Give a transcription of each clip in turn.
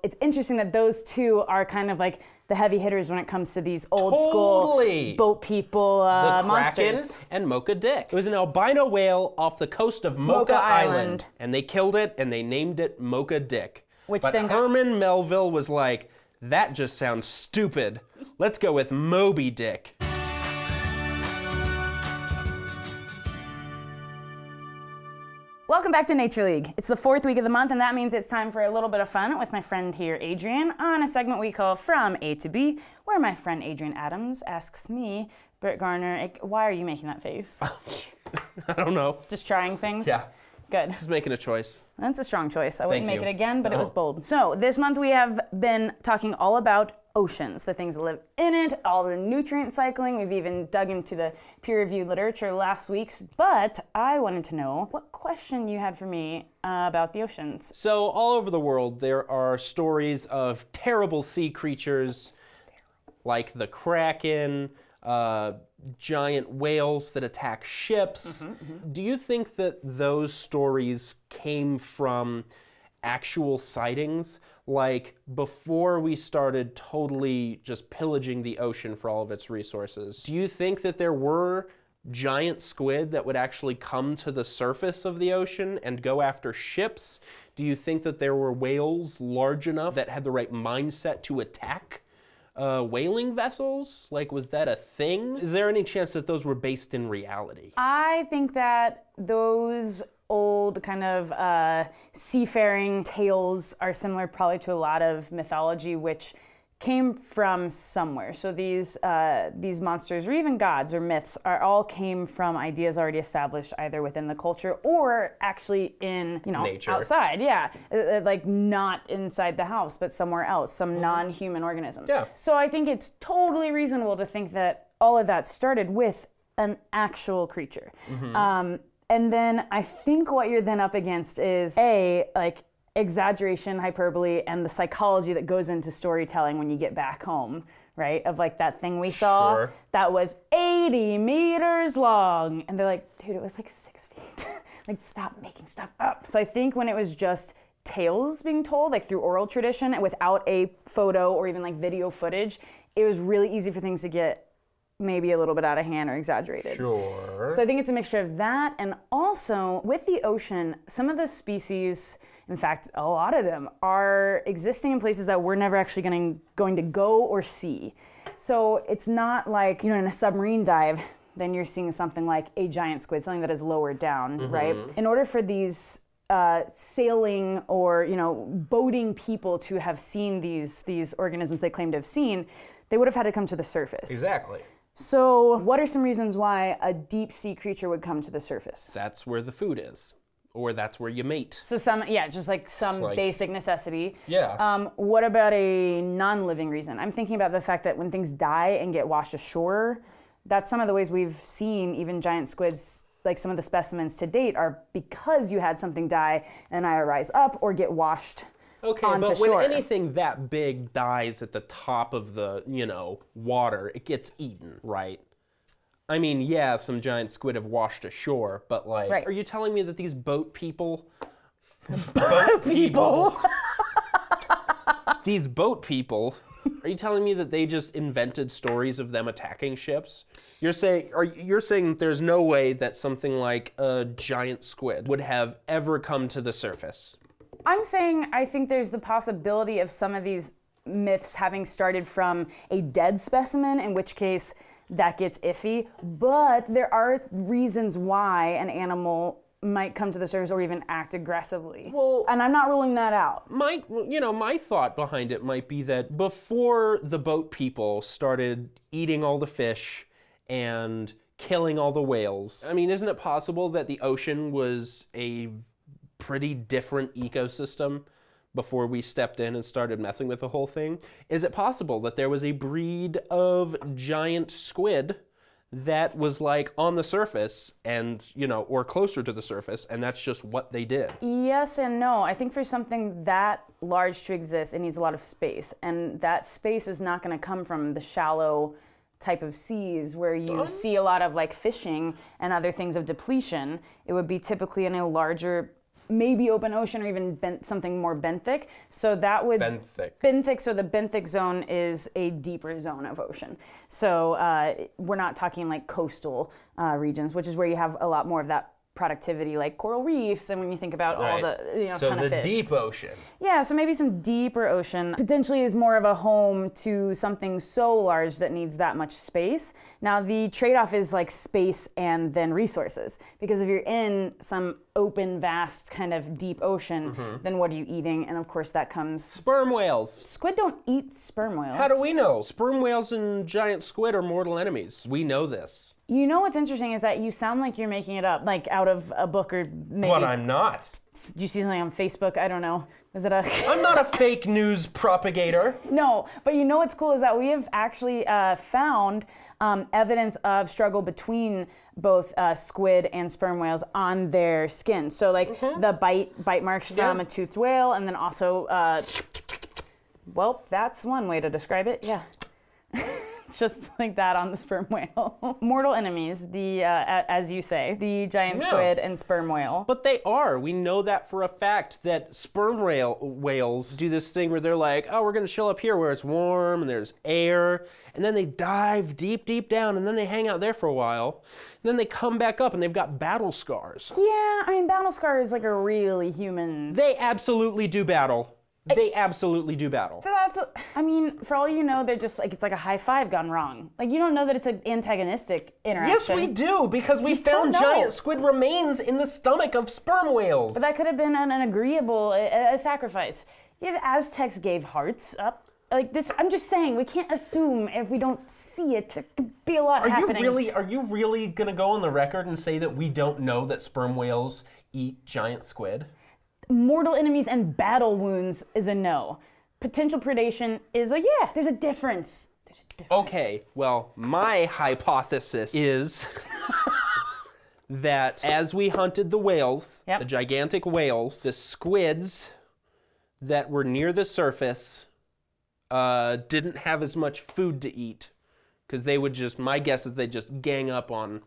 it's interesting that those two are kind of like the heavy hitters when it comes to these old school boat people monsters. The Kraken and Mocha Dick. It was an albino whale off the coast of Mocha Island. And they killed it and they named it Mocha Dick. But Herman Melville was like, that just sounds stupid. Let's go with Moby Dick. Welcome back to Nature League. It's the 4th week of the month, and that means it's time for a little bit of fun with my friend here, Adrian, on a segment we call From A to B, where my friend Adrian Adams asks me, Brit Garner, why are you making that face? I don't know. Just trying things? Yeah. Good. Just making a choice. That's a strong choice. I wouldn't make it again, but it was bold. So this month we have been talking all about oceans, the things that live in it, all the nutrient cycling. We've even dug into the peer-reviewed literature last week's, but I wanted to know what question you had for me about the oceans. So all over the world, there are stories of terrible sea creatures like the Kraken, giant whales that attack ships. Do you think that those stories came from actual sightings? Like before we started totally just pillaging the ocean for all of its resources, do you think that there were giant squid that would actually come to the surface of the ocean and go after ships? Do you think that there were whales large enough that had the right mindset to attack whaling vessels? Like, was that a thing? Is there any chance that those were based in reality? I think that those old kind of seafaring tales are similar probably to a lot of mythology which came from somewhere. So these monsters or even gods or myths are all came from ideas already established either within the culture or actually in, nature. Outside, like not inside the house but somewhere else, some non-human organism. Yeah. So I think it's totally reasonable to think that all of that started with an actual creature. And then I think what you're then up against is like exaggeration, hyperbole, and the psychology that goes into storytelling when you get back home, right? Of like that thing we saw that was 80 meters long. And they're like, dude, it was like 6 feet. Like, stop making stuff up. So I think when it was just tales being told, like through oral tradition and without a photo or even like video footage, it was really easy for things to get maybe a little bit out of hand or exaggerated. Sure. So I think it's a mixture of that, and also with the ocean, some of the species, in fact, a lot of them, are existing in places that we're never actually going to go or see. So it's not like, in a submarine dive, then you're seeing something like a giant squid, something that is lower down, right? In order for these sailing or, boating people to have seen these organisms they claim to have seen, they would have had to come to the surface. Exactly. So what are some reasons why a deep sea creature would come to the surface? That's where the food is, or that's where you mate. So just like some basic necessity. Yeah. What about a non-living reason? I'm thinking about the fact that when things die and get washed ashore, that's some of the ways we've seen even giant squids, like some of the specimens to date, are because you had something die and either rise up or get washed. Okay, but when anything that big dies at the top of the, water, it gets eaten, right? I mean, yeah, some giant squid have washed ashore, but like, are you telling me that these boat people... These boat people, are you telling me that they just invented stories of them attacking ships? You're saying there's no way that something like a giant squid would have ever come to the surface? I'm saying I think there's the possibility of some of these myths having started from a dead specimen, in which case that gets iffy, but there are reasons why an animal might come to the surface or even act aggressively. Well, and I'm not ruling that out. My thought behind it might be that before the boat people started eating all the fish and killing all the whales, I mean, isn't it possible that the ocean was a pretty different ecosystem before we stepped in and started messing with the whole thing? Is it possible that there was a breed of giant squid that was like on the surface and, or closer to the surface, and that's just what they did? Yes and no. I think for something that large to exist, it needs a lot of space, and that space is not going to come from the shallow type of seas where you see a lot of like fishing and other things of depletion. It would be typically in a larger maybe open ocean or even something more benthic. So that would Benthic. Benthic. So the benthic zone is a deeper zone of ocean. So we're not talking like coastal regions, which is where you have a lot more of that productivity, like coral reefs, and when you think about all the so ton of fish. deep ocean. Yeah, so maybe some deeper ocean potentially is more of a home to something so large that needs that much space. Now the trade-off is like space and then resources, because if you're in some open, vast kind of deep ocean, then what are you eating? And of course that comes Sperm whales. Squid don't eat sperm whales. How do we know? Sperm whales and giant squid are mortal enemies. We know this. You know what's interesting is that you sound like you're making it up, like out of a book or maybe. But I'm not. Did you see something on Facebook? I don't know. Is it a? I'm not a fake news propagator. No, but you know what's cool is that we have actually found evidence of struggle between both squid and sperm whales on their skin. So like the bite marks from a toothed whale, and then also, well, that's one way to describe it. Yeah. Just like that on the sperm whale. Mortal enemies, the as you say, the giant squid and sperm whale. But they are. We know that for a fact, that sperm whales do this thing where they're like, oh, we're going to chill up here where it's warm and there's air. And then they dive deep, deep down, and then they hang out there for a while. And then they come back up and they've got battle scars. Yeah, I mean, battle scar is like a really human. They absolutely do battle. They absolutely do battle. I mean, for all you know, they're just like, it's like a high five gone wrong. Like, you don't know that it's an antagonistic interaction. Yes, we do, because we found giant squid remains in the stomach of sperm whales. But that could have been an agreeable sacrifice. Yeah, the Aztecs gave hearts up. Like this, I'm just saying, we can't assume if we don't see it, it could be a lot happening. Are you really gonna go on the record and say that we don't know that sperm whales eat giant squid? Mortal enemies and battle wounds is a no. Potential predation is a yeah. There's a difference. Okay, well, my hypothesis is that as we hunted the whales, the gigantic whales, the squids that were near the surface didn't have as much food to eat, because they would just, my guess is they just gang up on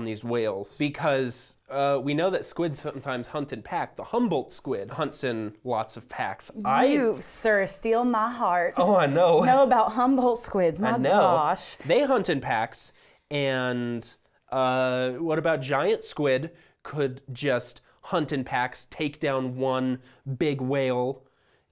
these whales, because we know that squid sometimes hunt in pack. The Humboldt squid hunts in lots of packs. You, sir, steal my heart. Oh, I know. Know about Humboldt squids, my gosh. They hunt in packs, and what about giant squid could just hunt in packs, take down one big whale,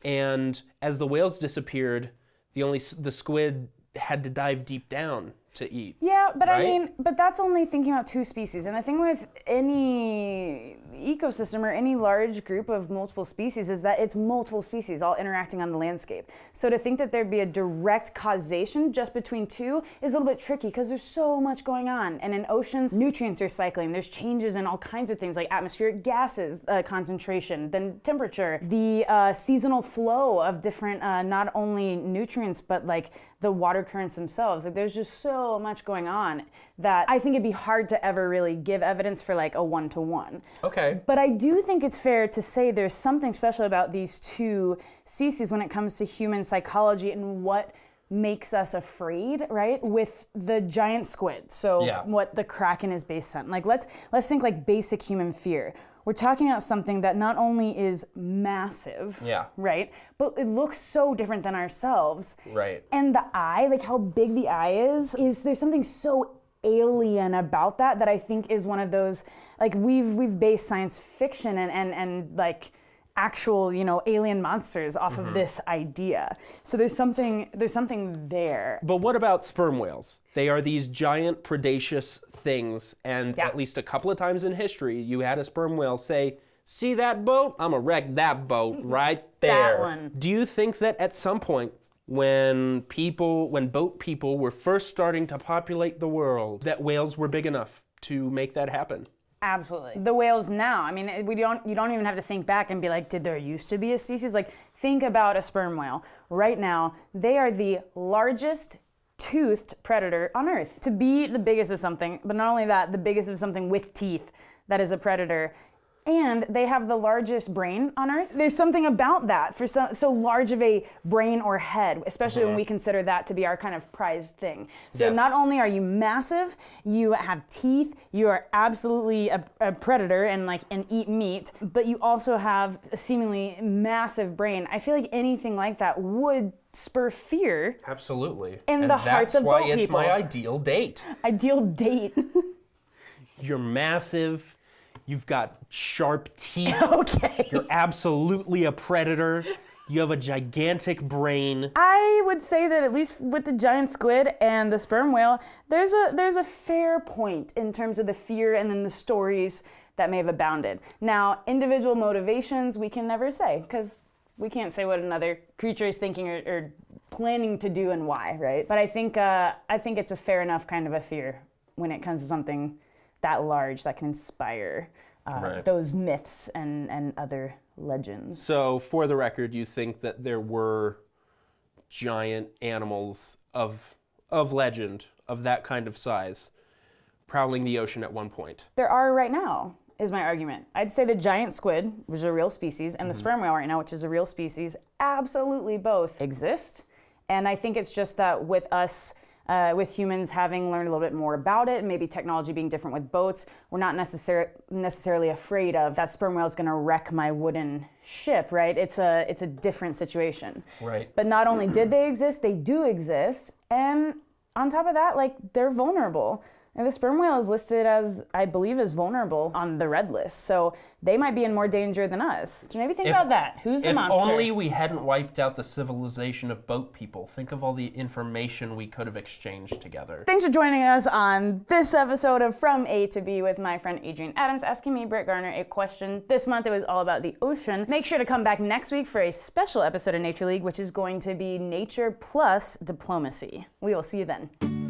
and as the whales disappeared, the squid had to dive deep down to eat. Yeah, but right? I mean, but that's only thinking about two species. And the thing with any ecosystem or any large group of multiple species is that it's multiple species all interacting on the landscape. So to think that there'd be a direct causation just between two is a little bit tricky because there's so much going on. And in oceans, nutrients are cycling. There's changes in all kinds of things like atmospheric gases, concentration, then temperature, the seasonal flow of different, not only nutrients, but like the water currents themselves. Like there's just so much going on that I think it'd be hard to ever really give evidence for like a one-to-one. Okay. But I do think it's fair to say there's something special about these two species when it comes to human psychology and what makes us afraid, right? With the giant squid. So what the Kraken is based on. Like let's think like basic human fear. We're talking about something that not only is massive, right? But it looks so different than ourselves. Right. And the eye, like how big the eye is there's something so alien about that I think is one of those, like we've based science fiction and like actual, you know, alien monsters off of this idea. So there's something there. But what about sperm whales? They are these giant predaceous things, and at least a couple of times in history, you had a sperm whale say, "See that boat? I'm gonna wreck that boat right there." That one. Do you think that at some point, when boat people were first starting to populate the world, that whales were big enough to make that happen? Absolutely. The whales now, I mean, you don't even have to think back and be like, did there used to be a species? Like, think about a sperm whale. Right now, they are the largest toothed predator on Earth. To be the biggest of something, but not only that, the biggest of something with teeth that is a predator, and they have the largest brain on Earth. There's something about that for so large of a brain or head, especially when we consider that to be our kind of prized thing. So not only are you massive, you have teeth, you are absolutely a predator and eat meat, but you also have a seemingly massive brain. I feel like anything like that would spur fear. Absolutely. In the hearts of boat people. That's why it's my ideal date. Ideal date. You're massive. You've got sharp teeth. Okay. You're absolutely a predator. You have a gigantic brain. I would say that at least with the giant squid and the sperm whale, there's a fair point in terms of the fear and then the stories that may have abounded. Now, individual motivations we can never say, because we can't say what another creature is thinking or planning to do and why, right? But I think it's a fair enough kind of a fear when it comes to something that large that can inspire those myths and other legends. So, for the record, you think that there were giant animals of legend, of that kind of size, prowling the ocean at one point? There are right now, is my argument. I'd say the giant squid, which is a real species, and the sperm whale right now, which is a real species, absolutely both exist. And I think it's just that with us, with humans having learned a little bit more about it, and maybe technology being different with boats, we're not necessarily afraid of that sperm whale is going to wreck my wooden ship, right? It's a different situation. Right. But not only did they exist, they do exist, and on top of that, they're vulnerable. And the sperm whale is listed as, I believe, as vulnerable on the red list. So they might be in more danger than us. So maybe think about that. Who's the monster? If only we hadn't wiped out the civilization of boat people. Think of all the information we could have exchanged together. Thanks for joining us on this episode of From A to B with my friend Adrian Adams, asking me, Brit Garner, a question. This month it was all about the ocean. Make sure to come back next week for a special episode of Nature League, which is going to be nature plus diplomacy. We will see you then.